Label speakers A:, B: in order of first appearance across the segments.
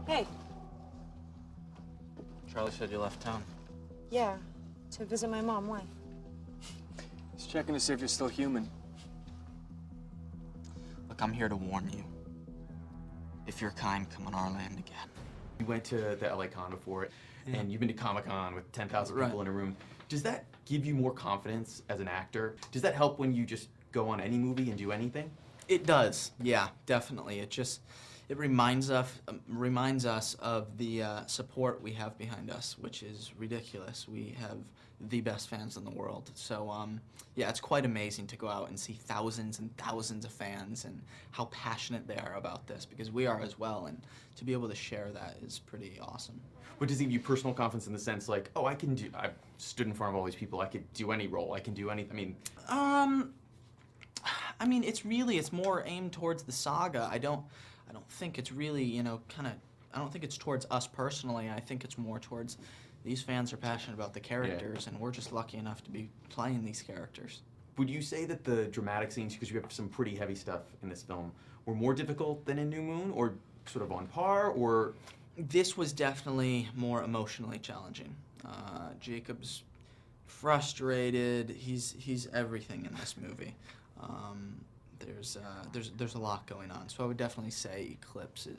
A: Hey.
B: Charlie said you left town.
A: Yeah, to visit my mom. Why?
C: He's checking to see if you're still human.
B: Look, I'm here to warn you. If your kind come on our land again.
D: You went to the LA Con before, and you've been to Comic-Con with 10,000 people in a room. Does that give you more confidence as an actor? Does that help when you just go on any movie and do anything?
B: It does, yeah, definitely. It reminds us of the support we have behind us, which is ridiculous. We have the best fans in the world. So yeah, it's quite amazing to go out and see thousands and thousands of fans and how passionate they are about this, because we are as well, and to be able to share that is pretty awesome.
D: But does it give you personal confidence in the sense like, oh, I stood in front of all these people, I could do any role, I can do anything?
B: I mean, it's more aimed towards the saga. I don't think it's really, I don't think it's towards us personally. I think it's more towards these fans are passionate about the characters, and we're just lucky enough to be playing these characters.
D: Would you say that the dramatic scenes, because you have some pretty heavy stuff in this film, were more difficult than in New Moon, or sort of on par, or?
B: This was definitely more emotionally challenging. Jacob's frustrated. He's everything in this movie. There's a lot going on, so I would definitely say Eclipse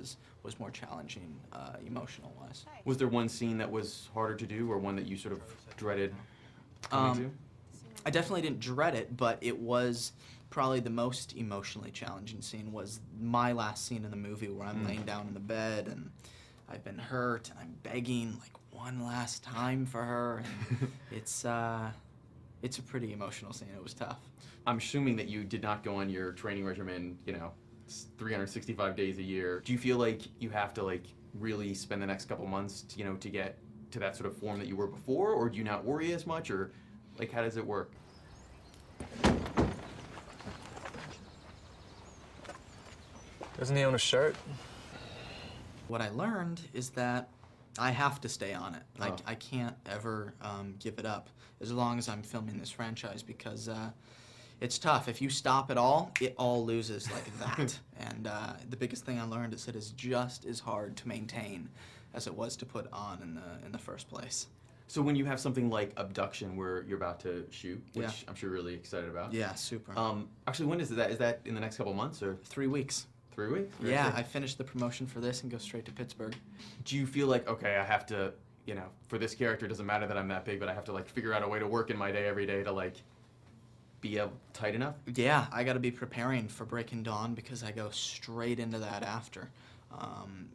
B: was more challenging emotional-wise.
D: Was there one scene that was harder to do, or one that you sort of dreaded coming to?
B: I definitely didn't dread it, but it was probably the most emotionally challenging scene. Was my last scene in the movie where I'm laying down in the bed and I've been hurt and I'm begging like one last time for her. And it's a pretty emotional scene. It was tough.
D: I'm assuming that you did not go on your training regimen, 365 days a year. Do you feel like you have to really spend the next couple months, to get to that sort of form that you were before, or do you not worry as much, or how does it work?
C: Doesn't he own a shirt?
B: What I learned is that I have to stay on it. I can't ever give it up as long as I'm filming this franchise, because it's tough. If you stop at all, it all loses like that. And the biggest thing I learned is it is just as hard to maintain as it was to put on in the first place.
D: So when you have something like Abduction, where you're about to shoot, which I'm sure you're really excited about.
B: Yeah, super.
D: Actually, when is that? Is that in the next couple months, or?
B: 3 weeks.
D: 3 weeks?
B: Yeah, I finished the promotion for this and go straight to Pittsburgh.
D: Do you feel like, okay, I have to, for this character, it doesn't matter that I'm that big, but I have to figure out a way to work in my day every day to be tight enough?
B: Yeah, I got to be preparing for Breaking Dawn because I go straight into that after.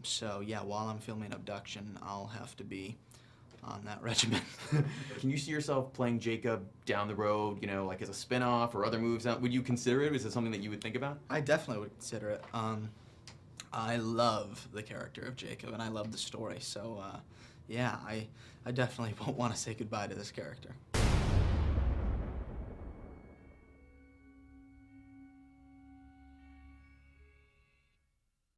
B: So yeah, while I'm filming Abduction, I'll have to be on that regimen.
D: Can you see yourself playing Jacob down the road, as a spin-off or other moves? Would you consider it? Is it something that you would think about?
B: I definitely would consider it. I love the character of Jacob, and I love the story. So yeah, I definitely won't want to say goodbye to this character.